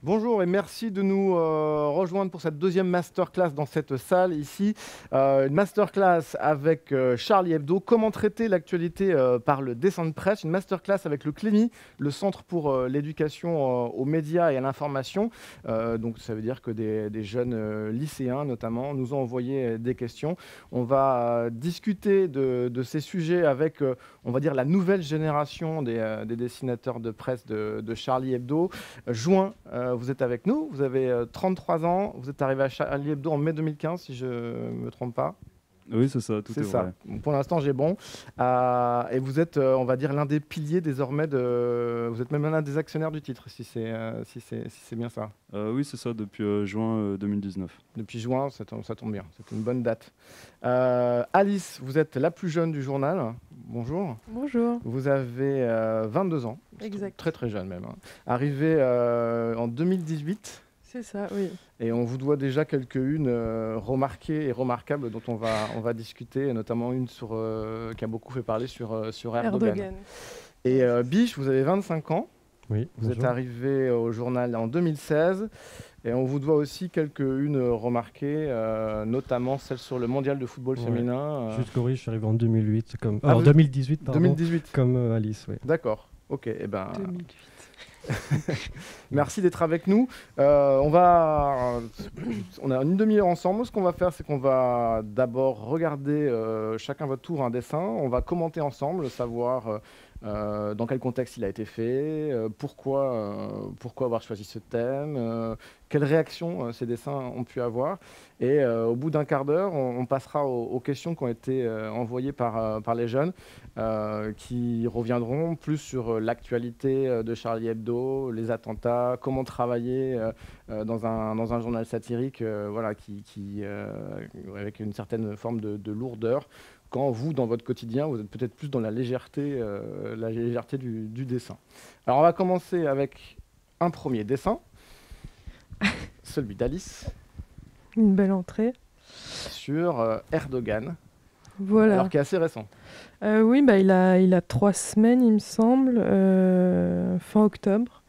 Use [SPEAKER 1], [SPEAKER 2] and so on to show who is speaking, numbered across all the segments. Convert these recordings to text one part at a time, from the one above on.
[SPEAKER 1] Bonjour et merci de nous rejoindre pour cette deuxième masterclass dans cette salle ici. Une masterclass avec Charlie Hebdo, comment traiter l'actualité par le dessin de presse. Une masterclass avec le CLEMI, le Centre pour l'éducation aux médias et à l'information. Donc ça veut dire que des jeunes lycéens notamment nous ont envoyé des questions. On va discuter de ces sujets avec, on va dire, la nouvelle génération des dessinateurs de presse de Charlie Hebdo. Juin, vous êtes avec nous, vous avez 33 ans, vous êtes arrivé à Charlie Hebdo en mai 2015, si je ne me trompe pas.
[SPEAKER 2] Oui, c'est ça, tout
[SPEAKER 1] C'est
[SPEAKER 2] est
[SPEAKER 1] ça.
[SPEAKER 2] vrai.
[SPEAKER 1] Pour l'instant, j'ai bon. Et vous êtes, on va dire, l'un des piliers désormais de. Vous êtes même l'un des actionnaires du titre, si c'est bien ça.
[SPEAKER 2] Oui, c'est ça, depuis juin 2019.
[SPEAKER 1] Depuis juin, ça tombe bien. C'est une bonne date. Alice, vous êtes la plus jeune du journal. Bonjour.
[SPEAKER 3] Bonjour.
[SPEAKER 1] Vous avez 22 ans.
[SPEAKER 3] Exact.
[SPEAKER 1] Très très jeune même. Arrivé en 2018.
[SPEAKER 3] C'est ça, oui.
[SPEAKER 1] Et on vous doit déjà quelques-unes remarquées et remarquables dont on va discuter, et notamment une qui a beaucoup fait parler sur Erdogan. Et Biche, vous avez 25 ans.
[SPEAKER 4] Oui,
[SPEAKER 1] vous êtes arrivé au journal en 2016. Et on vous doit aussi quelques-unes remarquées, notamment celle sur le mondial de football féminin.
[SPEAKER 4] Juste corrige, je suis arrivé en 2008,
[SPEAKER 1] en
[SPEAKER 4] 2018, pardon,
[SPEAKER 1] 2018.
[SPEAKER 4] Comme Alice, oui.
[SPEAKER 1] D'accord, ok. Eh ben,
[SPEAKER 3] 2008.
[SPEAKER 1] Merci d'être avec nous. On a une demi-heure ensemble. Ce qu'on va faire, c'est qu'on va d'abord regarder chacun votre tour un dessin. On va commenter ensemble, savoir dans quel contexte il a été fait, pourquoi avoir choisi ce thème, quelles réactions ces dessins ont pu avoir. Et au bout d'un quart d'heure, on passera aux questions qui ont été envoyées par les jeunes, qui reviendront plus sur l'actualité de Charlie Hebdo, les attentats, comment travailler dans un journal satirique voilà, avec une certaine forme de lourdeur, quand vous, dans votre quotidien, vous êtes peut-être plus dans la légèreté du dessin. Alors, on va commencer avec un premier dessin, celui d'Alice.
[SPEAKER 3] Une belle entrée.
[SPEAKER 1] Sur Erdogan.
[SPEAKER 3] Voilà.
[SPEAKER 1] Alors, qui est assez récent.
[SPEAKER 3] Oui, bah, il a 3 semaines, il me semble, fin octobre.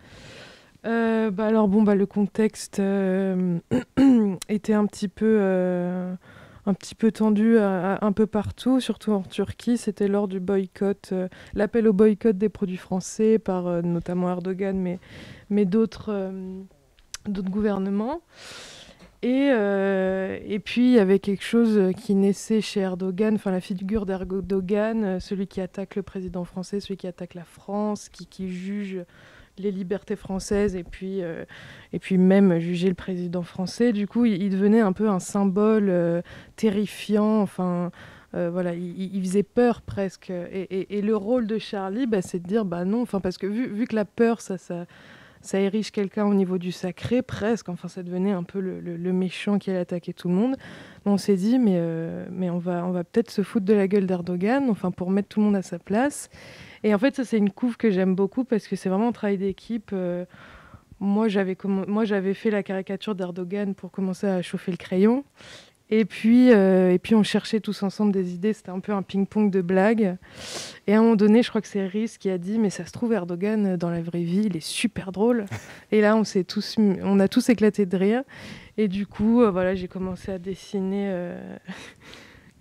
[SPEAKER 3] Alors, le contexte était un petit peu tendu un peu partout, surtout en Turquie. C'était lors du boycott, l'appel au boycott des produits français par notamment Erdogan, mais d'autres gouvernements. Et puis il y avait quelque chose qui naissait chez Erdogan, enfin la figure d'Erdogan, celui qui attaque le président français, celui qui attaque la France, qui juge les libertés françaises et puis même juger le président français. Du coup, il devenait un peu un symbole terrifiant. Enfin, voilà, il faisait peur presque. Et le rôle de Charlie, c'est de dire non. Enfin, parce que vu que la peur, ça érige quelqu'un au niveau du sacré, presque. Enfin, ça devenait un peu le méchant qui allait attaquer tout le monde. On s'est dit, mais on va peut-être se foutre de la gueule d'Erdogan, enfin, pour mettre tout le monde à sa place. Et en fait, ça, c'est une couve que j'aime beaucoup parce que c'est vraiment un travail d'équipe. Moi, j'avais fait la caricature d'Erdogan pour commencer à chauffer le crayon. Et puis on cherchait tous ensemble des idées. C'était un peu un ping-pong de blagues. Et à un moment donné, je crois que c'est Rhys qui a dit « Mais ça se trouve, Erdogan, dans la vraie vie, il est super drôle. » Et là, on a tous éclaté de rire. Et du coup, j'ai commencé à dessiner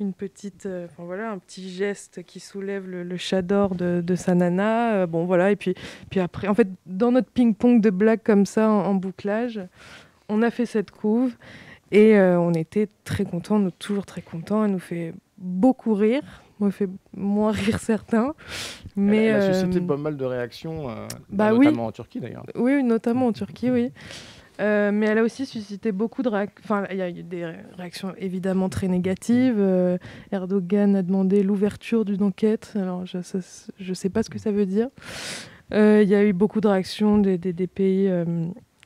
[SPEAKER 3] une petite, un petit geste qui soulève le chat d'or de sa nana. Et puis après, en fait, dans notre ping-pong de blagues comme ça, en bouclage, on a fait cette couve. Et on était très contents, on est toujours très contents. Elle nous fait beaucoup rire. Moi, fait moins rire certains. Mais,
[SPEAKER 1] elle a suscité pas mal de réactions,
[SPEAKER 3] notamment
[SPEAKER 1] en Turquie d'ailleurs.
[SPEAKER 3] Oui, notamment en Turquie, oui. Mais elle a aussi suscité beaucoup de réactions. Enfin, il y a eu des réactions évidemment très négatives. Erdogan a demandé l'ouverture d'une enquête. Alors, je ne sais pas ce que ça veut dire. Il y a eu beaucoup de réactions des pays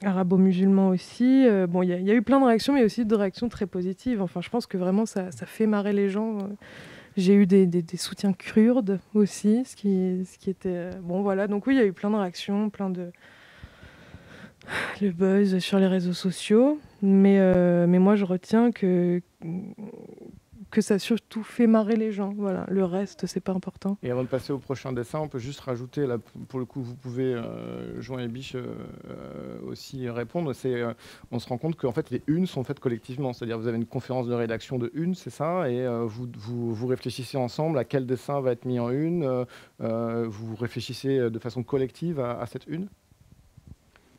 [SPEAKER 3] arabo-musulmans aussi. Il y a eu plein de réactions, mais aussi de réactions très positives. Enfin, je pense que vraiment, ça fait marrer les gens. J'ai eu des soutiens kurdes aussi, ce qui était... Donc oui, il y a eu plein de réactions, le buzz sur les réseaux sociaux. Mais moi, je retiens que que ça surtout fait marrer les gens. Voilà, le reste, c'est pas important.
[SPEAKER 1] Et avant de passer au prochain dessin, on peut juste rajouter, là, pour le coup, vous pouvez, Joint et Biche, aussi répondre. On se rend compte qu'en fait, les unes sont faites collectivement. C'est-à-dire, vous avez une conférence de rédaction de une, c'est ça, et vous réfléchissez ensemble à quel dessin va être mis en une. Vous réfléchissez de façon collective à cette une.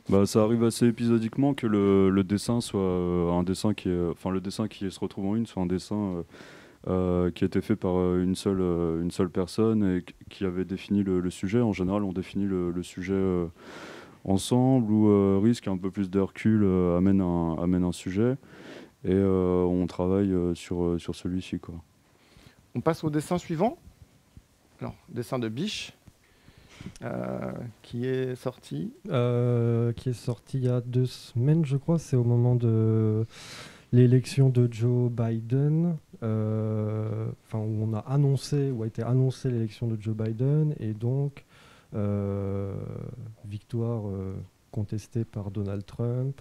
[SPEAKER 2] Bah, ça arrive assez épisodiquement que le dessin soit un dessin le dessin qui se retrouve en une soit un dessin qui a été fait par une seule personne et qui avait défini le sujet. En général, on définit le sujet ensemble, ou Risque un peu plus de recul amène un sujet, et on travaille sur celui-ci, quoi.
[SPEAKER 1] On passe au dessin suivant. Alors, dessin de Biche. Qui est sorti
[SPEAKER 4] Qui est sorti il y a 2 semaines, je crois. C'est au moment de l'élection de Joe Biden, où on a annoncé, où a été annoncée l'élection de Joe Biden, et donc victoire contestée par Donald Trump.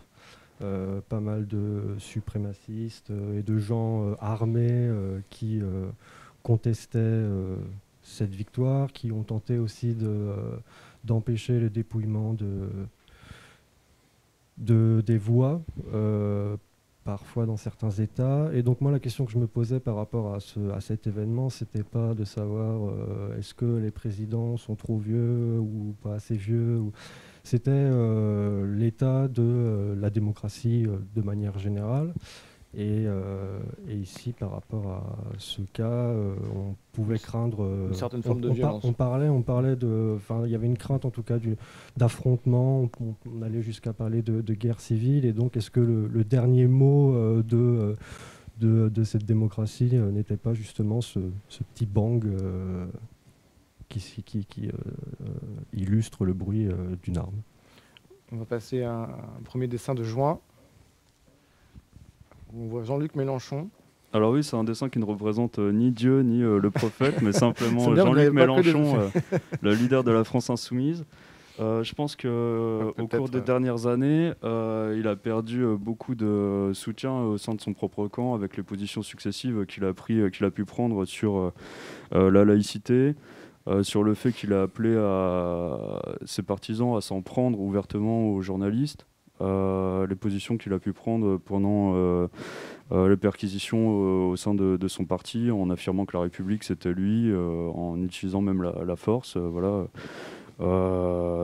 [SPEAKER 4] Pas mal de suprémacistes et de gens armés qui contestaient cette victoire, qui ont tenté aussi d'empêcher le dépouillement des voix, parfois dans certains États. Et donc moi, la question que je me posais par rapport à cet événement, c'était pas de savoir est-ce que les présidents sont trop vieux ou pas assez vieux. C'était l'état de la démocratie de manière générale. Et ici, par rapport à ce cas, on pouvait craindre
[SPEAKER 1] une certaine forme de violence.
[SPEAKER 4] On parlait de, il y avait une crainte en tout cas d'affrontement. On allait jusqu'à parler de guerre civile. Et donc, est-ce que le dernier mot de cette démocratie n'était pas justement ce petit bang qui illustre le bruit d'une arme?
[SPEAKER 1] On va passer à un premier dessin de Joint. On voit Jean-Luc Mélenchon.
[SPEAKER 2] Alors oui, c'est un dessin qui ne représente ni Dieu ni le prophète, mais simplement
[SPEAKER 1] bien,
[SPEAKER 2] Jean-Luc Mélenchon, le leader de la France insoumise. Je pense qu'au cours des dernières années, il a perdu beaucoup de soutien au sein de son propre camp, avec les positions successives qu'il a pu prendre sur la laïcité, sur le fait qu'il a appelé ses partisans à s'en prendre ouvertement aux journalistes. Les positions qu'il a pu prendre pendant les perquisitions au sein de son parti, en affirmant que la République c'était lui, en utilisant même la force. Voilà.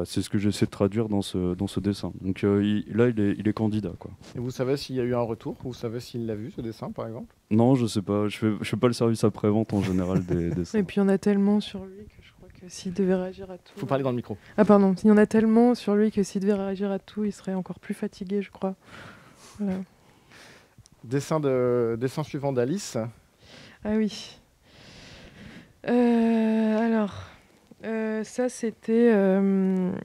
[SPEAKER 2] C'est ce que j'essaie de traduire dans ce dessin. Donc il est candidat, quoi.
[SPEAKER 1] Et vous savez s'il y a eu un retour? Vous savez s'il l'a vu, ce dessin, par exemple?
[SPEAKER 2] Non, je sais pas. Je fais pas le service après-vente en général des dessins.
[SPEAKER 3] Et puis il y en a tellement sur lui que je crois que s'il devait réagir à tout...
[SPEAKER 1] Faut parler dans le micro.
[SPEAKER 3] Ah pardon, il y en a tellement sur lui que s'il devait réagir à tout, il serait encore plus fatigué, je crois. Voilà.
[SPEAKER 1] Dessin suivant d'Alice.
[SPEAKER 3] Ah oui. Alors... ça c'était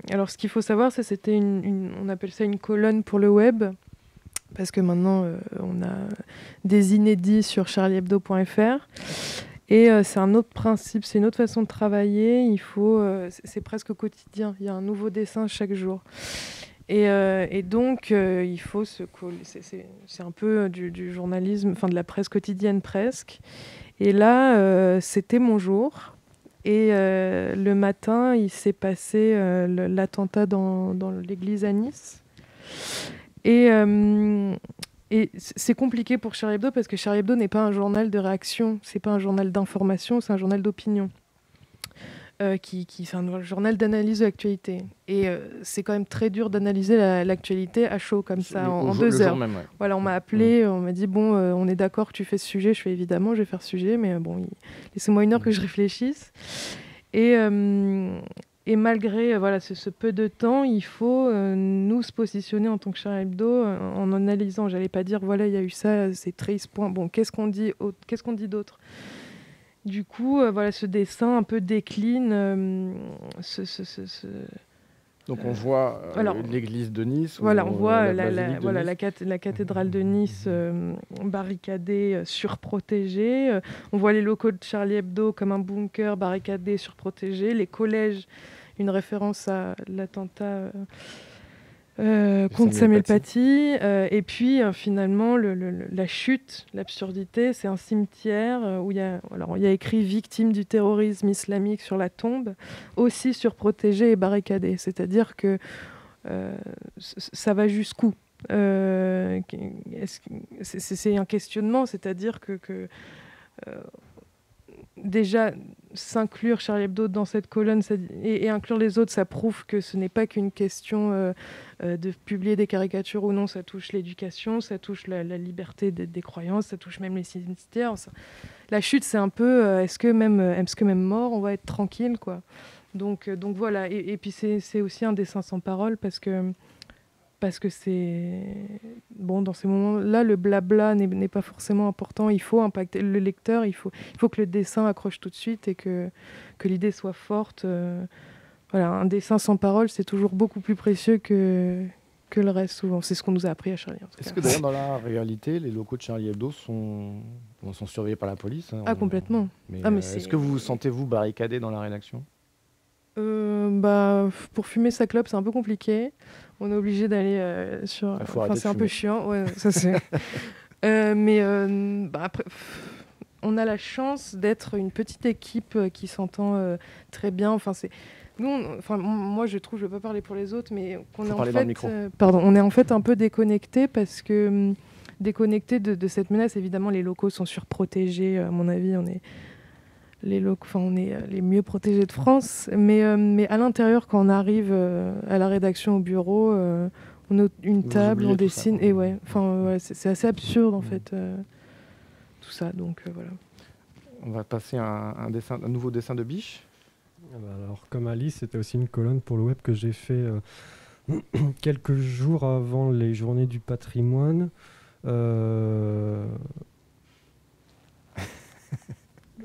[SPEAKER 3] alors ce qu'il faut savoir, c'était on appelle ça une colonne pour le web, parce que maintenant on a des inédits sur charliehebdo.fr, et c'est un autre principe, c'est une autre façon de travailler. C'est presque quotidien, il y a un nouveau dessin chaque jour, et donc il faut se coller. C'est un peu du journalisme, enfin de la presse quotidienne presque, et là c'était mon jour. Et le matin, il s'est passé l'attentat dans l'église à Nice. Et c'est compliqué pour Charlie Hebdo, parce que Charlie Hebdo n'est pas un journal de réaction, c'est pas un journal d'information, c'est un journal d'opinion. C'est un journal d'analyse de l'actualité. Et c'est quand même très dur d'analyser l'actualité à chaud, comme ça, en 2 heures.
[SPEAKER 1] Même, ouais.
[SPEAKER 3] Voilà, on m'a appelé, on m'a dit, on est d'accord que tu fais ce sujet. Je fais évidemment, je vais faire ce sujet, mais laissez-moi 1 heure que je réfléchisse. Et malgré ce peu de temps, il faut nous se positionner en tant que Charlie Hebdo en analysant. J'allais pas dire, voilà, il y a eu ça, c'est triste, point. Bon, qu'est-ce qu'on dit d'autre ? Du coup, ce dessin un peu décline
[SPEAKER 1] Donc on voit l'église de Nice.
[SPEAKER 3] Voilà, on voit la cathédrale de Nice barricadée, surprotégée. On voit les locaux de Charlie Hebdo comme un bunker barricadé, surprotégé. Les collèges, une référence à l'attentat contre Samuel Paty. Et puis finalement, la chute, l'absurdité, c'est un cimetière où il y a écrit « Victime du terrorisme islamique » sur la tombe, aussi surprotégé et barricadé. C'est-à-dire que ça va jusqu'où c'est un questionnement, c'est-à-dire que déjà, s'inclure Charlie Hebdo dans cette colonne et inclure les autres, ça prouve que ce n'est pas qu'une question de publier des caricatures ou non, ça touche l'éducation, ça touche la liberté des croyances, ça touche même les cimetières. La chute, c'est un peu, est-ce que même mort, on va être tranquille, quoi. Donc voilà, et puis c'est aussi un dessin sans parole parce que c'est... Bon, dans ces moments-là, le blabla n'est pas forcément important. Il faut impacter le lecteur, il faut que le dessin accroche tout de suite et que l'idée soit forte. Voilà, un dessin sans parole, c'est toujours beaucoup plus précieux que le reste, souvent. C'est ce qu'on nous a appris à Charlie.
[SPEAKER 1] Est-ce que d'ailleurs, dans la réalité, les locaux de Charlie Hebdo sont surveillés par la police, hein,
[SPEAKER 3] complètement.
[SPEAKER 1] Mais est-ce que vous vous sentez, vous, barricadé dans la rédaction ?
[SPEAKER 3] Pour fumer sa clope, c'est un peu compliqué. On est obligé d'aller sur... c'est un peu chiant. Ouais, ça c'est... après, on a la chance d'être une petite équipe qui s'entend très bien. Moi, je trouve, je ne vais pas parler pour les autres, mais qu'on est en fait... on est en fait un peu déconnectés parce que... déconnectés de cette menace. Évidemment, les locaux sont surprotégés. À mon avis, on est les mieux protégés de France, mais à l'intérieur, quand on arrive à la rédaction, au bureau, on a une table, on dessine, et c'est assez absurde en fait, tout ça, donc voilà.
[SPEAKER 1] On va passer à un nouveau dessin de Biche.
[SPEAKER 4] Alors, comme Alice, c'était aussi une colonne pour le web que j'ai fait quelques jours avant les Journées du patrimoine.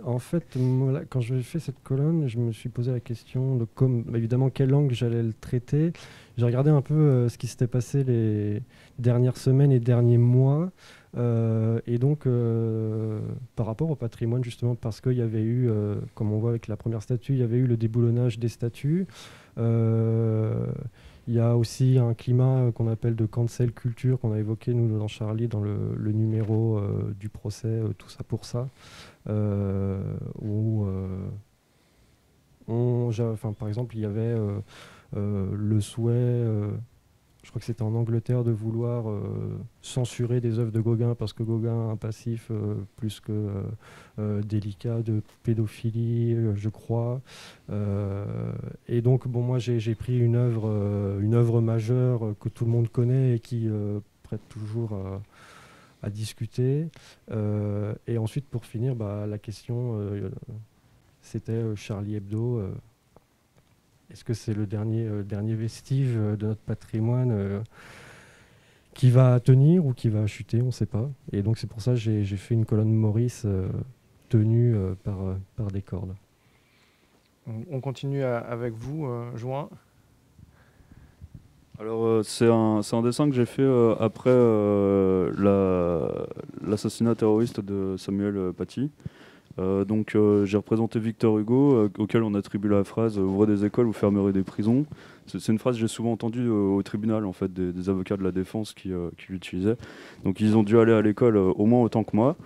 [SPEAKER 4] En fait, moi, quand j'ai fait cette colonne, je me suis posé la question de évidemment quelle langue j'allais le traiter. J'ai regardé un peu ce qui s'était passé les dernières semaines et derniers mois. Et donc, par rapport au patrimoine, justement, parce qu'il y avait eu, comme on voit avec la première statue, il y avait eu le déboulonnage des statues. Il y a aussi un climat qu'on appelle de cancel culture, qu'on a évoqué, nous, dans Charlie, dans le numéro du procès, tout ça pour ça. Où, par exemple, il y avait le souhait, je crois que c'était en Angleterre, de vouloir censurer des œuvres de Gauguin parce que Gauguin a un passif plus que délicat de pédophilie, je crois. Et donc, bon, moi, j'ai pris une œuvre majeure que tout le monde connaît et qui prête toujours à discuter. Et ensuite, pour finir, la question, c'était Charlie Hebdo. Est-ce que c'est le dernier vestige de notre patrimoine qui va tenir ou qui va chuter? On ne sait pas. Et donc, c'est pour ça que j'ai fait une colonne Maurice tenue par des cordes.
[SPEAKER 1] On continue avec vous, Juin.
[SPEAKER 2] Alors, c'est un dessin que j'ai fait après l'assassinat terroriste de Samuel Paty. J'ai représenté Victor Hugo, auquel on attribue la phrase « Ouvrez des écoles, vous fermerez des prisons ». C'est une phrase que j'ai souvent entendue au tribunal, en fait, des avocats de la défense qui l'utilisaient. Donc ils ont dû aller à l'école au moins autant que moi.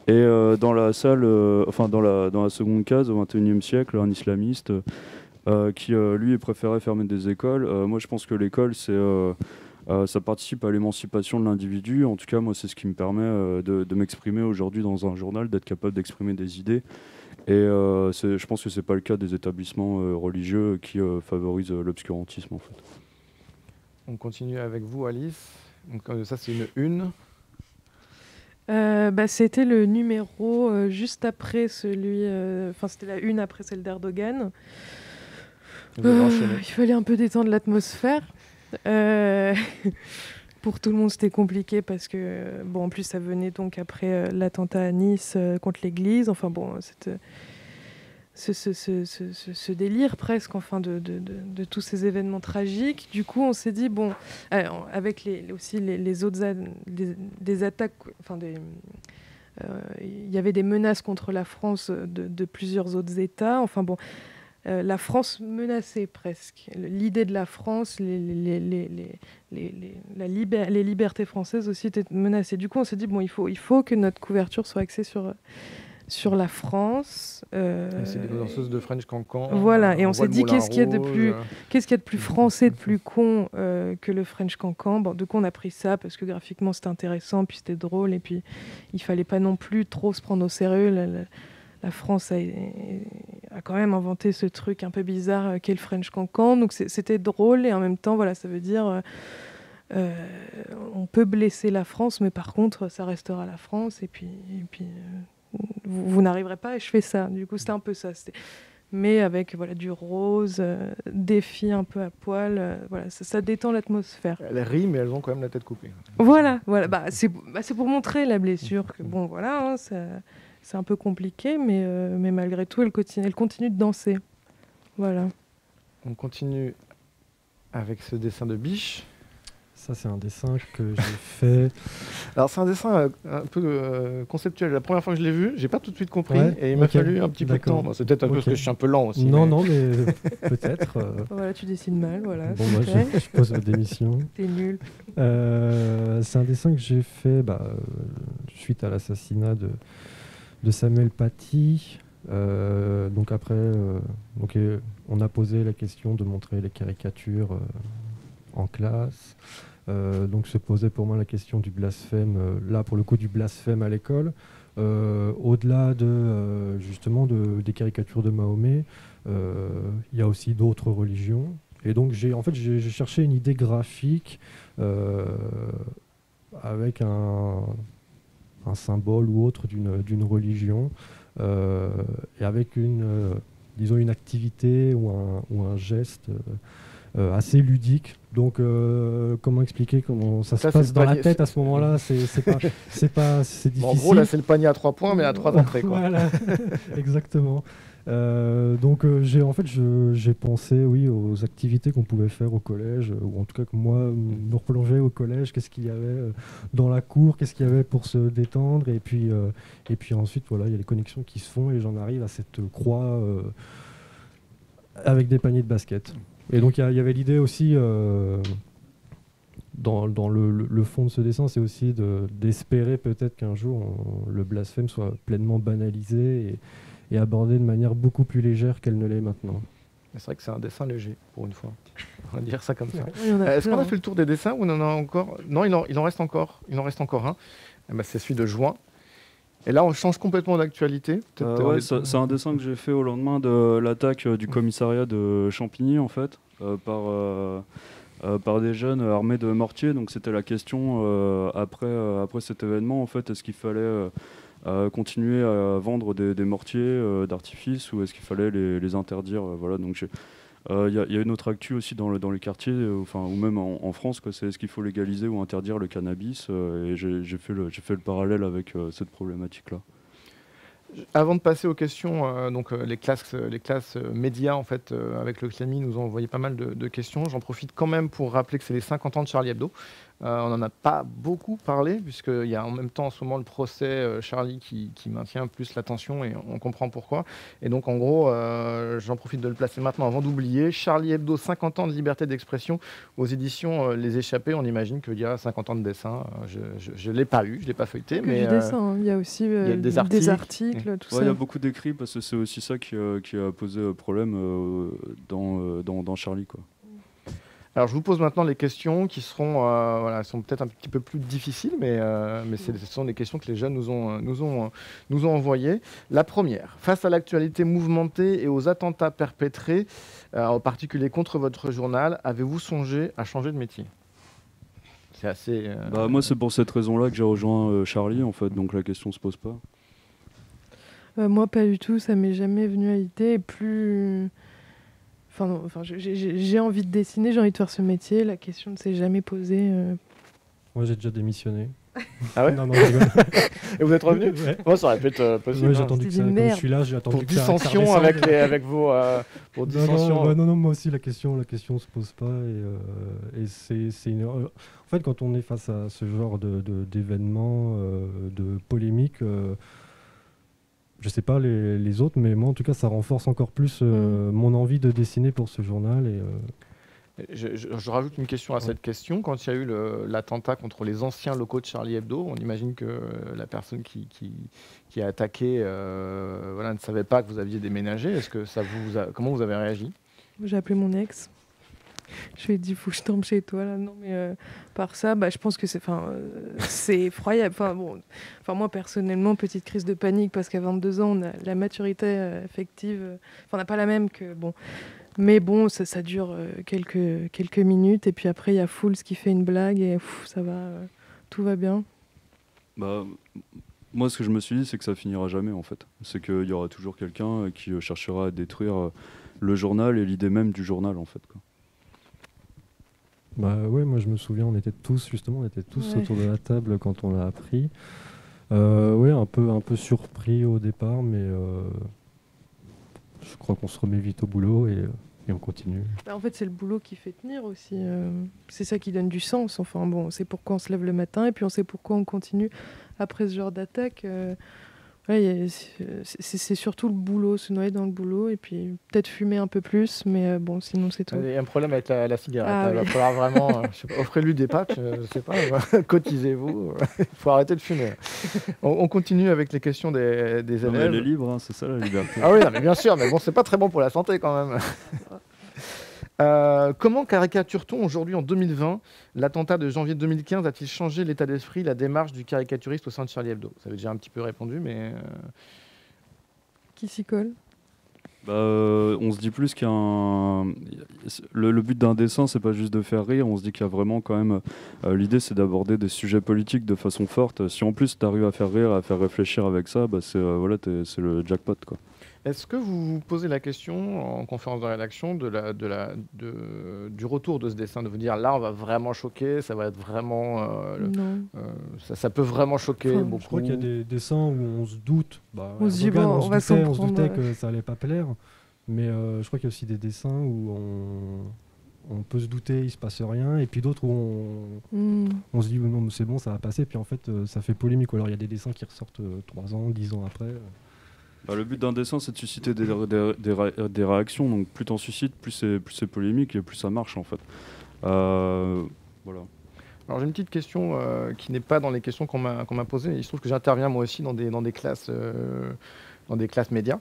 [SPEAKER 2] Et dans la salle, dans la seconde case, au XXIe siècle, un islamiste qui, lui, préférait fermer des écoles. Moi, je pense que l'école, ça participe à l'émancipation de l'individu. En tout cas, moi, c'est ce qui me permet de m'exprimer aujourd'hui dans un journal, d'être capable d'exprimer des idées. Et je pense que c'est pas le cas des établissements religieux qui favorisent l'obscurantisme, en fait.
[SPEAKER 1] On continue avec vous, Alice. Donc, ça, c'est une.
[SPEAKER 3] C'était le numéro juste après celui... c'était la une après celle d'Erdogan. Il fallait un peu détendre l'atmosphère. Pour tout le monde, c'était compliqué parce que, en plus, ça venait donc après l'attentat à Nice contre l'église. Enfin, bon, ce délire presque, de tous ces événements tragiques. Du coup, on s'est dit, avec les autres des attaques, il y avait des menaces contre la France de plusieurs autres États. Enfin, bon. la France menacée presque. L'idée de la France, les libertés françaises aussi étaient menacées. Du coup, on s'est dit, bon, il faut que notre couverture soit axée sur la France.
[SPEAKER 1] C'est des danseuses de French Cancan.
[SPEAKER 3] Voilà, et on s'est dit,
[SPEAKER 1] qu'est-ce
[SPEAKER 3] qu'il y a de plus français, de plus con que le French Cancan. Bon, du coup, on a pris ça parce que graphiquement, c'était intéressant, puis c'était drôle, et puis il fallait pas non plus trop se prendre au sérieux. La France a quand même inventé ce truc un peu bizarre qu'est le French Cancan. Donc c'était drôle et en même temps, voilà, ça veut dire on peut blesser la France, mais par contre, ça restera la France. Et puis vous n'arriverez pas à achever ça. Du coup, c'était un peu ça. Mais avec voilà, du rose, des filles un peu à poil. Voilà, ça détend l'atmosphère.
[SPEAKER 1] Elles rient, mais elles ont quand même la tête coupée.
[SPEAKER 3] Voilà. Bah, c'est pour montrer la blessure. Que, bon, voilà, c'est un peu compliqué, mais malgré tout, elle continue de danser. Voilà.
[SPEAKER 1] On continue avec ce dessin de Biche.
[SPEAKER 4] Ça, c'est un dessin que j'ai fait.
[SPEAKER 1] Alors, c'est un dessin un peu conceptuel. La première fois que je l'ai vu, j'ai pas tout de suite compris. Et il m'a fallu un petit peu de temps. Bon, c'est peut-être un peu parce que je suis un peu lent aussi.
[SPEAKER 4] Non, mais peut-être.
[SPEAKER 3] Voilà, tu dessines mal. Voilà,
[SPEAKER 4] bon, moi, je pose ma démission.
[SPEAKER 3] T'es nul.
[SPEAKER 4] C'est un dessin que j'ai fait suite à l'assassinat de Samuel Paty. Donc après, on a posé la question de montrer les caricatures en classe. Donc se posait pour moi la question du blasphème, là pour le coup du blasphème à l'école, au-delà justement des caricatures de Mahomet, il y a aussi d'autres religions, et donc j'ai cherché une idée graphique avec un symbole ou autre d'une religion, et avec disons une activité ou un geste assez ludique. Donc comment expliquer comment ça se passe dans la tête à ce moment-là, c'est difficile. Bon,
[SPEAKER 1] en gros là c'est le panier à 3 points mais à 3 entrées quoi.
[SPEAKER 4] Voilà. Exactement. Donc j'ai pensé aux activités qu'on pouvait faire au collège, ou en tout cas que moi me replonger au collège, qu'est-ce qu'il y avait dans la cour, qu'est-ce qu'il y avait pour se détendre, et puis ensuite voilà, il y a les connexions qui se font et j'en arrive à cette croix avec des paniers de basket. Et donc il y avait l'idée aussi, dans le fond de ce dessin, c'est aussi d'espérer peut-être qu'un jour le blasphème soit pleinement banalisé et abordé de manière beaucoup plus légère qu'elle ne l'est maintenant.
[SPEAKER 1] C'est vrai que c'est un dessin léger, pour une fois. On va dire ça comme ça.
[SPEAKER 3] Ouais,
[SPEAKER 1] est-ce qu'on a fait le tour des dessins ou on en a encore? Non, il en reste encore. Il en reste encore un. C'est celui de juin. Et là, on change complètement d'actualité.
[SPEAKER 2] C'est un dessin que j'ai fait au lendemain de l'attaque du commissariat de Champigny, en fait, par des jeunes armés de mortiers. Donc c'était la question, après cet événement, en fait, est-ce qu'il fallait continuer à vendre des mortiers d'artifice ou est-ce qu'il fallait les interdire, voilà. Donc il y a une autre actu aussi dans les quartiers, ou même en France, c'est est-ce qu'il faut légaliser ou interdire le cannabis, et j'ai fait le parallèle avec cette problématique-là.
[SPEAKER 1] Avant de passer aux questions, les classes médias, en fait, avec le CLAMI, nous ont envoyé pas mal de questions. J'en profite quand même pour rappeler que c'est les 50 ans de Charlie Hebdo. On n'en a pas beaucoup parlé, puisqu'il y a en même temps en ce moment le procès Charlie qui maintient plus l'attention, et on comprend pourquoi. Et donc en gros, j'en profite de le placer maintenant avant d'oublier. Charlie Hebdo, 50 ans de liberté d'expression aux éditions Les Échappés. On imagine qu'il y a 50 ans de dessin. Je ne l'ai pas eu, je ne l'ai pas feuilleté. Mais
[SPEAKER 3] du dessin, il y a aussi des articles, tout ça.
[SPEAKER 2] Il y a beaucoup d'écrits, parce que c'est aussi ça qui a posé problème dans Charlie, quoi.
[SPEAKER 1] Alors je vous pose maintenant les questions qui seront, sont peut-être un petit peu plus difficiles, mais ce sont des questions que les jeunes nous ont envoyées. La première: face à l'actualité mouvementée et aux attentats perpétrés, en particulier contre votre journal, avez-vous songé à changer de métier? C'est assez...
[SPEAKER 2] Moi, c'est pour cette raison-là que j'ai rejoint Charlie, en fait, donc la question se pose pas.
[SPEAKER 3] Moi, pas du tout, ça m'est jamais venu à l'idée. J'ai envie de dessiner, j'ai envie de faire ce métier. La question ne s'est jamais posée.
[SPEAKER 4] Moi, j'ai déjà démissionné.
[SPEAKER 1] Ah ouais?
[SPEAKER 4] Non,
[SPEAKER 1] et vous êtes revenu?
[SPEAKER 4] Ouais.
[SPEAKER 1] Moi, ça aurait pu être possible.
[SPEAKER 4] Ouais, j'ai attendu que ça, comme je suis là, j'ai attendu
[SPEAKER 1] pour
[SPEAKER 4] que ça
[SPEAKER 1] dissension avec vos pour dissension.
[SPEAKER 4] Non, moi aussi, la question se pose pas. Et c'est une... En fait, quand on est face à ce genre d'événements, de polémiques, je sais pas les autres, mais moi en tout cas ça renforce encore plus mon envie de dessiner pour ce journal.
[SPEAKER 1] Je rajoute une question à cette question. Quand il y a eu l'attentat contre les anciens locaux de Charlie Hebdo, on imagine que la personne qui a attaqué ne savait pas que vous aviez déménagé. Est-ce que comment vous avez réagi?
[SPEAKER 3] J'ai appelé mon ex. Je lui ai dit, faut que je tombe chez toi là. Non, mais par ça, je pense que c'est effroyable. Moi personnellement, petite crise de panique parce qu'à 22 ans, on a la maturité affective. On n'a pas la même que bon. Mais bon, ça dure quelques minutes et puis après il y a Fools qui fait une blague et ça va, tout va bien.
[SPEAKER 2] Moi, ce que je me suis dit, c'est que ça finira jamais en fait. C'est qu'il y aura toujours quelqu'un qui cherchera à détruire le journal et l'idée même du journal en fait, quoi.
[SPEAKER 4] Ouais, moi je me souviens, on était tous autour de la table quand on l'a appris. Un peu surpris au départ, mais je crois qu'on se remet vite au boulot et on continue.
[SPEAKER 3] En fait, c'est le boulot qui fait tenir aussi. C'est ça qui donne du sens. Enfin bon, on sait pourquoi on se lève le matin et puis on sait pourquoi on continue après ce genre d'attaque. C'est surtout le boulot, se noyer dans le boulot et puis peut-être fumer un peu plus, mais bon, sinon c'est tout.
[SPEAKER 1] Il y a un problème avec la cigarette. Il va falloir vraiment, offrez-lui des patchs, je sais pas, cotisez-vous. Il faut arrêter de fumer. On continue avec les questions des élèves.
[SPEAKER 2] Elle est libre, c'est ça la liberté.
[SPEAKER 1] Ah oui, non, mais bien sûr, mais bon, c'est pas très bon pour la santé quand même. Comment caricature-t-on aujourd'hui en 2020? L'attentat de janvier 2015 a-t-il changé l'état d'esprit, la démarche du caricaturiste au sein de Charlie Hebdo? Ça avait déjà un petit peu répondu, mais...
[SPEAKER 3] Qui s'y colle?
[SPEAKER 2] On se dit plus le but d'un dessin, c'est pas juste de faire rire, on se dit qu'il y a vraiment quand même... l'idée, c'est d'aborder des sujets politiques de façon forte. Si en plus tu arrives à faire rire, à faire réfléchir avec ça, c'est le jackpot, quoi.
[SPEAKER 1] Est-ce que vous vous posez la question en conférence de rédaction du retour de ce dessin, de vous dire là on va vraiment choquer, ça va être vraiment ça peut vraiment choquer beaucoup.
[SPEAKER 4] Je crois qu'il y a des dessins où on se doute,
[SPEAKER 3] on se
[SPEAKER 4] doutait que ça allait pas plaire, mais je crois qu'il y a aussi des dessins où on peut se douter, il se passe rien, et puis d'autres où on se dit non c'est bon, ça va passer, puis en fait ça fait polémique. Alors il y a des dessins qui ressortent 3 ans, 10 ans après.
[SPEAKER 2] Le but d'un dessin, c'est de susciter des réactions. Donc plus t'en suscites, plus c'est polémique et plus ça marche en fait. Voilà.
[SPEAKER 1] Alors j'ai une petite question qui n'est pas dans les questions qu'on m'a posées. Il se trouve que j'interviens moi aussi dans des classes médias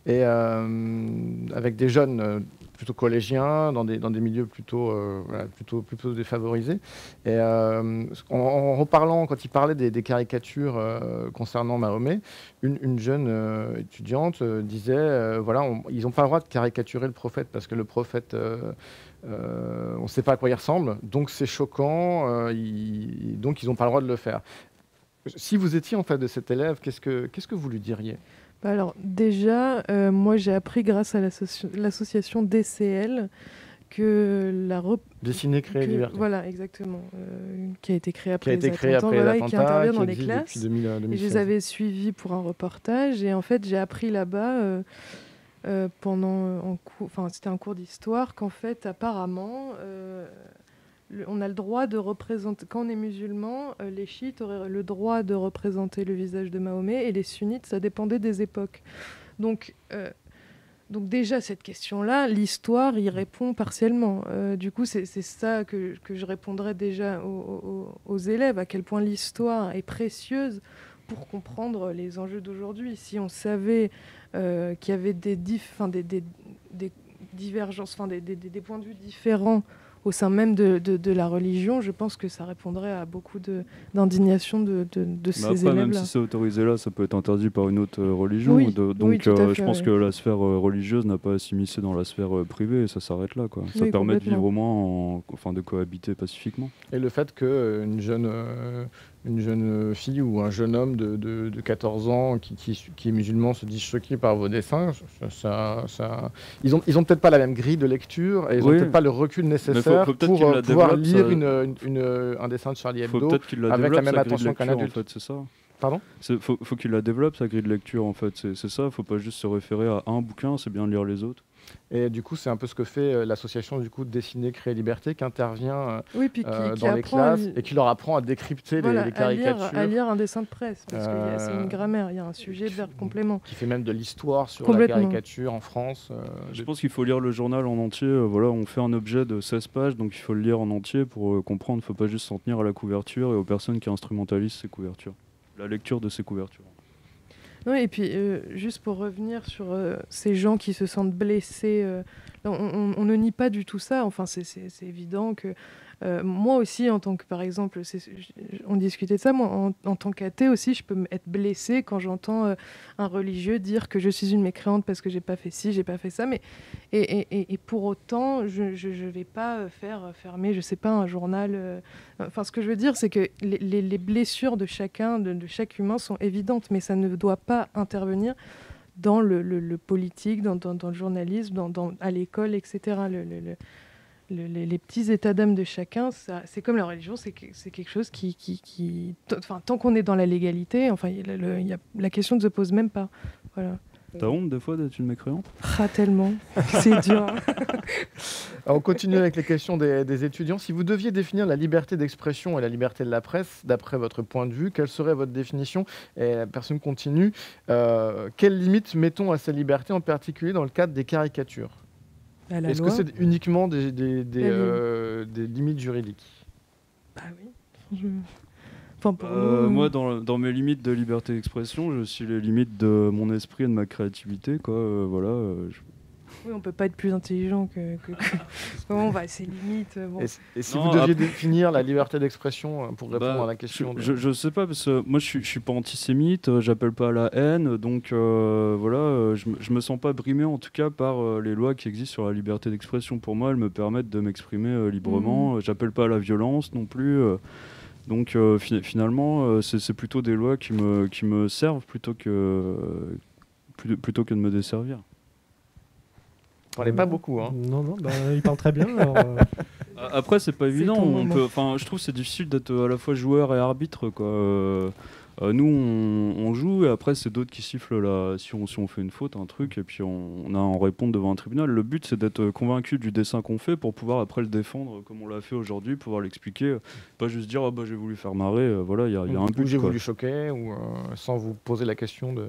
[SPEAKER 1] et avec des jeunes plutôt collégiens dans des milieux plutôt défavorisés. Et en reparlant, quand il parlait des caricatures concernant Mahomet, une jeune étudiante disait ils n'ont pas le droit de caricaturer le prophète parce que le prophète on ne sait pas à quoi il ressemble, donc c'est choquant, donc ils n'ont pas le droit de le faire. Si vous étiez en fait de cet élève, qu'est-ce que vous lui diriez?
[SPEAKER 3] Alors déjà, moi j'ai appris grâce à l'association DCL que
[SPEAKER 1] Dessiner, créer, liberté.
[SPEAKER 3] Voilà, exactement. Qui a été créée après les attentats, qui intervient dans les classes.
[SPEAKER 1] Depuis 2016.
[SPEAKER 3] Et je les avais suivis pour un reportage et en fait j'ai appris là-bas c'était un cours d'histoire qu'en fait apparemment on a le droit de représenter, quand on est musulman, les chiites auraient le droit de représenter le visage de Mahomet et les sunnites, ça dépendait des époques. Donc déjà, cette question-là, l'histoire y répond partiellement. Du coup, c'est ça que je répondrais déjà aux élèves, à quel point l'histoire est précieuse pour comprendre les enjeux d'aujourd'hui. Si on savait qu'il y avait des divergences, des points de vue différents au sein même de la religion, je pense que ça répondrait à beaucoup d'indignation de ces élèves-là.
[SPEAKER 2] Même si c'est autorisé là, ça peut être interdit par une autre religion.
[SPEAKER 3] Oui,
[SPEAKER 2] Je pense que la sphère religieuse n'a pas à s'immiscer dans la sphère privée et ça s'arrête là, quoi. Ça permet de vivre au moins, de cohabiter pacifiquement.
[SPEAKER 1] Et le fait qu'une jeune fille ou un jeune homme de 14 ans qui est musulman se dise choqué par vos dessins, ils ont peut-être pas la même grille de lecture et ils ont peut-être pas le recul nécessaire pour pouvoir lire un dessin de Charlie Hebdo avec la même attention qu'un adulte.
[SPEAKER 2] En fait, c'est ça.
[SPEAKER 1] Pardon ?
[SPEAKER 2] Faut qu'il la développe, sa grille de lecture, en fait. C'est ça, faut pas juste se référer à un bouquin, c'est bien de lire les autres.
[SPEAKER 1] Et du coup, c'est un peu ce que fait l'association Dessiner, Créer, Liberté, qui intervient
[SPEAKER 3] puis
[SPEAKER 1] dans les classes et qui leur apprend à décrypter les caricatures.
[SPEAKER 3] À lire un dessin de presse, parce que c'est une grammaire, il y a un sujet, verbe, complément.
[SPEAKER 1] Qui fait même de l'histoire sur la caricature en France.
[SPEAKER 2] Je pense qu'il faut lire le journal en entier. On fait un objet de 16 pages, donc il faut le lire en entier pour comprendre. Il ne faut pas juste s'en tenir à la couverture et aux personnes qui instrumentalisent ces couvertures. La lecture de ces couvertures.
[SPEAKER 3] Non, et puis, juste pour revenir sur ces gens qui se sentent blessés, on ne nie pas du tout ça. Enfin, c'est évident que moi aussi, en tant que, par exemple, on discutait de ça, moi, en tant qu'athée aussi, je peux être blessée quand j'entends un religieux dire que je suis une mécréante parce que j'ai pas fait ci, j'ai pas fait ça. Mais, et pour autant, je vais pas fermer, je sais pas, un journal. Enfin, ce que je veux dire, c'est que les blessures de chacun, de chaque humain sont évidentes, mais ça ne doit pas intervenir dans le politique, dans le journalisme, à l'école, etc. Les petits états d'âme de chacun, c'est comme la religion, c'est quelque chose qui tant qu'on est dans la légalité, la question ne se pose même pas. Voilà.
[SPEAKER 2] T'as honte des fois d'être une mécréante ?
[SPEAKER 3] Tellement, c'est dur.
[SPEAKER 1] Alors, on continue avec les questions des étudiants. Si vous deviez définir la liberté d'expression et la liberté de la presse, d'après votre point de vue, quelle serait votre définition ? Et la personne continue. Quelles limites mettons à ces libertés, en particulier dans le cadre des caricatures ? Est-ce que c'est uniquement des limites juridiques ?
[SPEAKER 3] Bah oui.
[SPEAKER 2] Moi, dans mes limites de liberté d'expression, je suis les limites de mon esprit et de ma créativité.
[SPEAKER 3] Oui, on peut pas être plus intelligent que... c'est limite. Bon.
[SPEAKER 1] Et si vous deviez définir la liberté d'expression pour répondre à la question
[SPEAKER 2] je sais pas, parce que moi je suis pas antisémite, j'appelle pas à la haine, donc je me sens pas brimé en tout cas par les lois qui existent sur la liberté d'expression. Pour moi, elles me permettent de m'exprimer librement, j'appelle pas à la violence non plus. Donc finalement, c'est plutôt des lois qui me servent plutôt que de me desservir.
[SPEAKER 1] On parlait pas beaucoup. Hein.
[SPEAKER 4] Non, il parle très bien. Alors,
[SPEAKER 2] Après, c'est pas évident. Je trouve que c'est difficile d'être à la fois joueur et arbitre. Nous, on joue et après, c'est d'autres qui sifflent là, si on fait une faute, un truc, et puis on a à en répondre devant un tribunal. Le but, c'est d'être convaincu du dessin qu'on fait pour pouvoir après le défendre comme on l'a fait aujourd'hui, pouvoir l'expliquer. Pas juste dire j'ai voulu faire marrer. Il y a un but.
[SPEAKER 1] Ou j'ai voulu choquer, ou sans vous poser la question de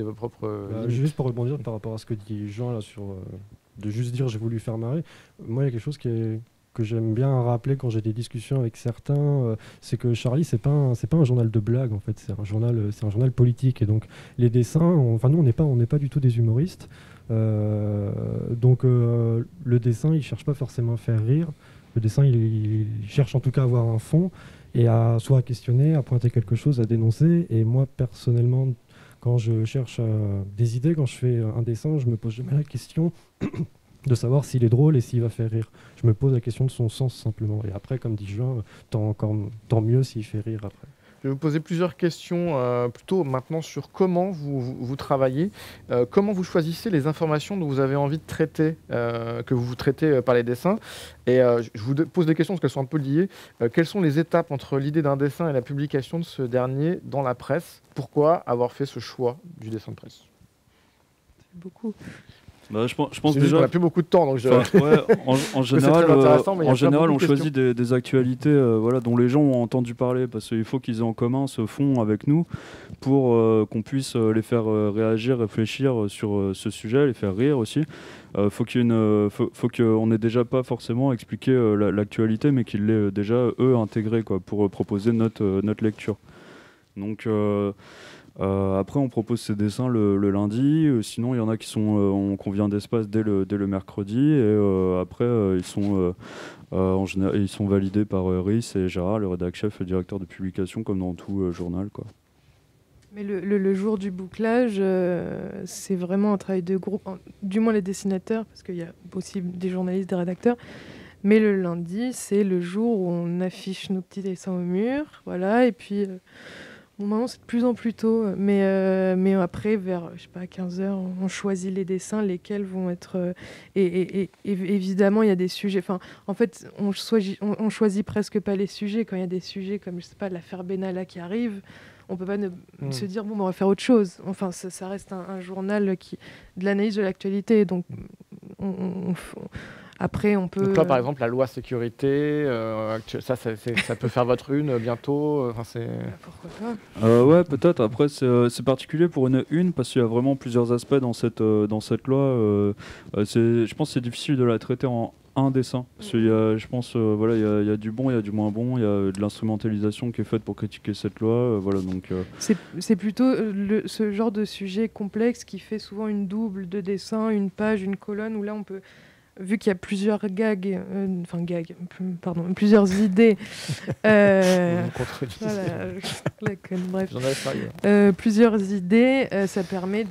[SPEAKER 1] vos propres...
[SPEAKER 4] juste pour rebondir par rapport à ce que dit Jean là, sur de juste dire j'ai voulu faire marrer, moi il y a quelque chose que j'aime bien rappeler quand j'ai des discussions avec certains, c'est que Charlie c'est pas un journal de blagues en fait, c'est un journal politique, et donc les dessins, nous on n'est pas du tout des humoristes, donc le dessin il cherche pas forcément à faire rire, le dessin il cherche en tout cas à avoir un fond et soit à questionner, à pointer quelque chose, à dénoncer. Et moi personnellement, quand je cherche des idées, quand je fais un dessin, je me pose jamais la question de savoir s'il est drôle et s'il va faire rire. Je me pose la question de son sens simplement. Et après, comme dit Jean, tant mieux s'il fait rire après.
[SPEAKER 1] Je vais vous poser plusieurs questions plutôt maintenant sur comment vous travaillez, comment vous choisissez les informations dont vous avez envie de traiter, que vous traitez par les dessins. Et je vous pose des questions parce qu'elles sont un peu liées. Quelles sont les étapes entre l'idée d'un dessin et la publication de ce dernier dans la presse ? Pourquoi avoir fait ce choix du dessin de presse ?
[SPEAKER 3] C'est beaucoup.
[SPEAKER 2] Je pense déjà
[SPEAKER 1] qu'on n'a plus beaucoup de temps, donc
[SPEAKER 2] en général, on choisit des actualités dont les gens ont entendu parler, parce qu'il faut qu'ils aient en commun ce fond avec nous pour qu'on puisse les faire réagir, réfléchir sur ce sujet, les faire rire aussi. Faut qu'on n'ait déjà pas forcément expliqué l'actualité, mais qu'ils l'aient déjà eux intégré pour proposer notre lecture. Donc après, on propose ces dessins le lundi. Sinon, il y en a qui sont on convient d'espace dès le mercredi. Et après, en général, ils sont validés par Rhys et Gérard, le rédac-chef et le directeur de publication, comme dans tout journal.
[SPEAKER 3] Mais le jour du bouclage, c'est vraiment un travail de groupe, du moins les dessinateurs, parce qu'il y a aussi des journalistes, des rédacteurs. Mais le lundi, c'est le jour où on affiche nos petits dessins au mur. Voilà, et puis... maintenant, c'est de plus en plus tôt, mais après, vers 15h, on choisit les dessins, lesquels vont être... Et évidemment, il y a des sujets... En fait, on choisit presque pas les sujets. Quand il y a des sujets comme, l'affaire Benalla qui arrive, on peut pas se dire, on va faire autre chose. Enfin, ça reste un journal de l'analyse de l'actualité. Donc, après, on peut...
[SPEAKER 1] Donc là, par exemple, la loi sécurité, ça peut faire votre une bientôt.
[SPEAKER 3] Pourquoi pas
[SPEAKER 2] Ouais, peut-être. Après, c'est particulier pour une parce qu'il y a vraiment plusieurs aspects dans cette loi. Je pense que c'est difficile de la traiter en un dessin. Parce qu'il y a, je pense, voilà, il y a du bon, il y a du moins bon, il y a de l'instrumentalisation qui est faite pour critiquer cette loi. Voilà, donc,
[SPEAKER 3] c'est plutôt ce genre de sujet complexe qui fait souvent une double de dessin, une page, une colonne, où là, on peut... Vu qu'il y a plusieurs plusieurs idées, plusieurs idées, ça permet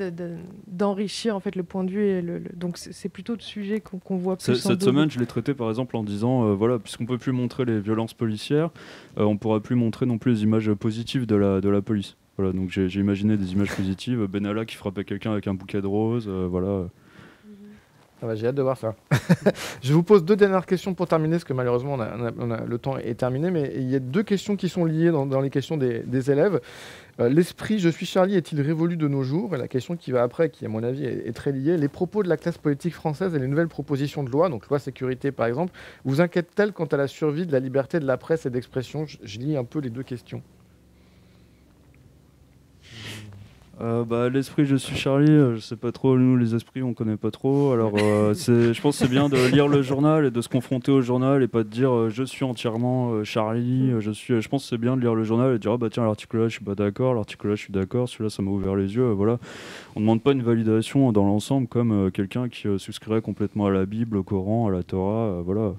[SPEAKER 3] d'enrichir en fait le point de vue. Donc c'est plutôt le sujet qu'on voit plus.
[SPEAKER 2] Cette semaine, je l'ai traité par exemple en disant, voilà, puisqu'on peut plus montrer les violences policières, on pourra plus montrer non plus les images positives de la police. Voilà, donc j'ai imaginé des images positives, Benalla qui frappait quelqu'un avec un bouquet de roses, voilà.
[SPEAKER 1] J'ai hâte de voir ça. Je vous pose 2 dernières questions pour terminer, parce que malheureusement, le temps est terminé, mais il y a 2 questions qui sont liées dans les questions des élèves. L'esprit « Je suis Charlie » est-il révolu de nos jours ? Et la question qui va après, qui à mon avis est très liée, les propos de la classe politique française et les nouvelles propositions de loi, donc loi sécurité par exemple, vous inquiètent-elles quant à la survie de la liberté de la presse et d'expression ? Je lis un peu les 2 questions.
[SPEAKER 2] L'esprit je suis Charlie, je sais pas trop, nous les esprits on connaît pas trop, alors je pense que c'est bien de lire le journal et de se confronter au journal et pas de dire je suis entièrement Charlie, je pense que c'est bien de lire le journal et de dire tiens l'article là je suis pas d'accord, l'article là je suis d'accord, celui-là ça m'a ouvert les yeux, voilà. On demande pas une validation dans l'ensemble comme quelqu'un qui souscrirait complètement à la Bible, au Coran, à la Torah, voilà.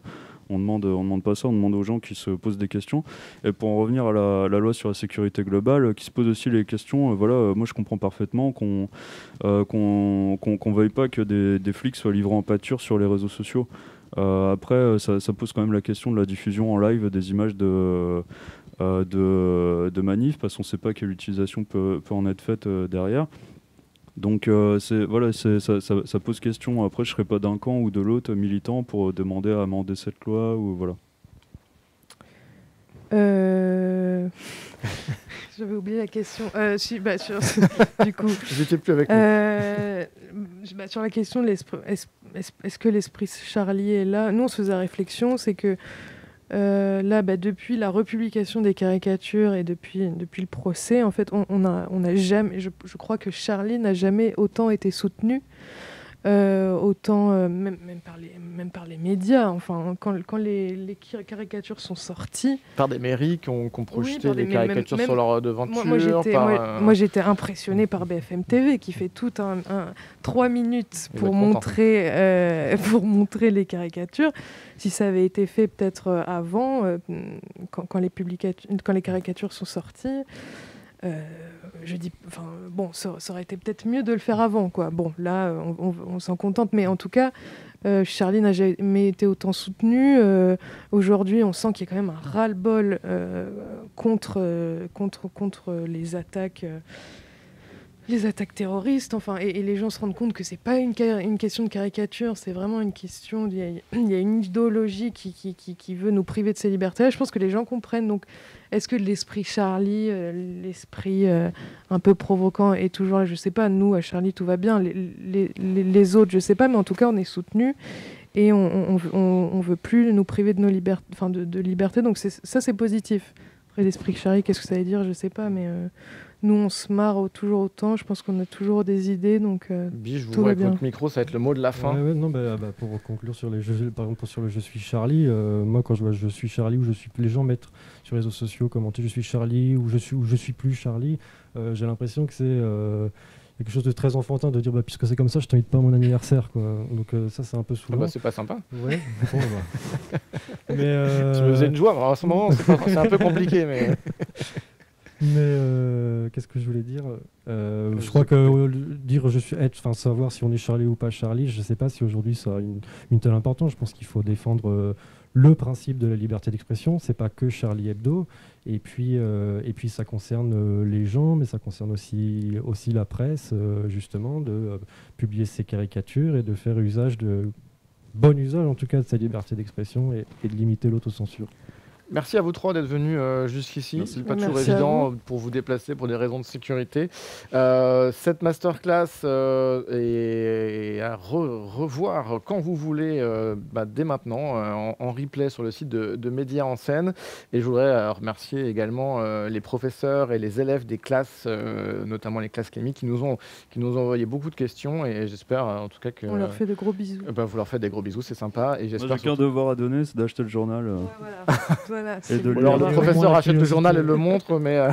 [SPEAKER 2] On demande pas ça, on demande aux gens qui se posent des questions. Et pour en revenir à la loi sur la sécurité globale, qui se pose aussi les questions, moi je comprends parfaitement qu'on veuille pas que des flics soient livrés en pâture sur les réseaux sociaux. Après, ça pose quand même la question de la diffusion en live des images de manifs, parce qu'on ne sait pas quelle utilisation peut en être faite derrière. Donc ça pose question. Après, je ne serai pas d'un camp ou de l'autre militant pour demander à amender cette loi ou voilà.
[SPEAKER 3] J'avais oublié la question. Du coup,
[SPEAKER 1] j'étais plus avec
[SPEAKER 3] nous. Sur la question de l'esprit, est-ce que l'esprit Charlie est là ? Nous, on se faisait la réflexion, c'est que là, depuis la republication des caricatures et depuis le procès, en fait, on a jamais. Je crois que Charlie n'a jamais autant été soutenu, autant même par les médias. Enfin, quand les caricatures sont sorties,
[SPEAKER 1] par des mairies qui ont projeté les caricatures sur leur devanture.
[SPEAKER 3] Moi, j'étais impressionnée par BFM TV qui fait tout un 3 minutes pour montrer les caricatures. Si ça avait été fait peut-être avant, quand les caricatures sont sorties, ça aurait été peut-être mieux de le faire avant, quoi. Bon, là, on s'en contente, mais en tout cas, Charlie n'a jamais été autant soutenu. Aujourd'hui, on sent qu'il y a quand même un ras-le-bol contre les attaques. Les attaques terroristes, et les gens se rendent compte que c'est pas une question de caricature, c'est vraiment une question. Il y a une idéologie qui veut nous priver de ces libertés. Je pense que les gens comprennent. Donc, est-ce que l'esprit Charlie, l'esprit un peu provoquant est toujours là ? Je sais pas. Nous, à Charlie, tout va bien. Les autres, je sais pas, mais en tout cas, on est soutenus et on veut plus nous priver de nos libertés, de liberté. Donc, ça, c'est positif. Après, l'esprit Charlie, qu'est-ce que ça veut dire ? Je sais pas, mais. Nous, on se marre toujours autant. Je pense qu'on a toujours des idées, donc
[SPEAKER 1] Bi, je vous vois avec votre micro, ça va être le mot de la fin.
[SPEAKER 4] Pour conclure sur les jeux, par exemple sur le Je suis Charlie, moi quand je vois Je suis Charlie ou les gens mettent sur les réseaux sociaux commenter Je suis Charlie ou je suis plus Charlie, j'ai l'impression que c'est quelque chose de très enfantin de dire puisque c'est comme ça, je t'invite pas à mon anniversaire, quoi. Donc ça c'est un peu souvent.
[SPEAKER 1] C'est pas sympa.
[SPEAKER 4] Ouais. Bon,
[SPEAKER 1] mais tu me faisais une joie. Alors, à ce moment, c'est un peu compliqué, mais.
[SPEAKER 4] Mais qu'est-ce que je voulais dire je crois que dire savoir si on est Charlie ou pas Charlie, je ne sais pas si aujourd'hui ça a une telle importance. Je pense qu'il faut défendre le principe de la liberté d'expression. C'est pas que Charlie Hebdo. Et puis ça concerne les gens, mais ça concerne aussi la presse, justement, de publier ses caricatures et de faire bon usage en tout cas de sa liberté d'expression et de limiter l'autocensure.
[SPEAKER 1] Merci à vous trois d'être venus jusqu'ici. C'est pas toujours évident pour vous déplacer pour des raisons de sécurité. Cette masterclass est à revoir quand vous voulez, dès maintenant, en replay sur le site de Médias en scène. Et je voudrais remercier également les professeurs et les élèves des classes, notamment les classes chimiques, qui nous ont envoyé beaucoup de questions. Et j'espère en tout cas que...
[SPEAKER 3] On leur fait de gros bisous.
[SPEAKER 1] Vous leur faites des gros bisous, c'est sympa. Et j'espère
[SPEAKER 2] qu'un devoir à donner, c'est d'acheter le journal.
[SPEAKER 3] Voilà,
[SPEAKER 2] et de
[SPEAKER 1] alors le professeur achète le journal et le montre, mais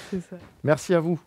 [SPEAKER 3] c'est ça.
[SPEAKER 1] Merci à vous.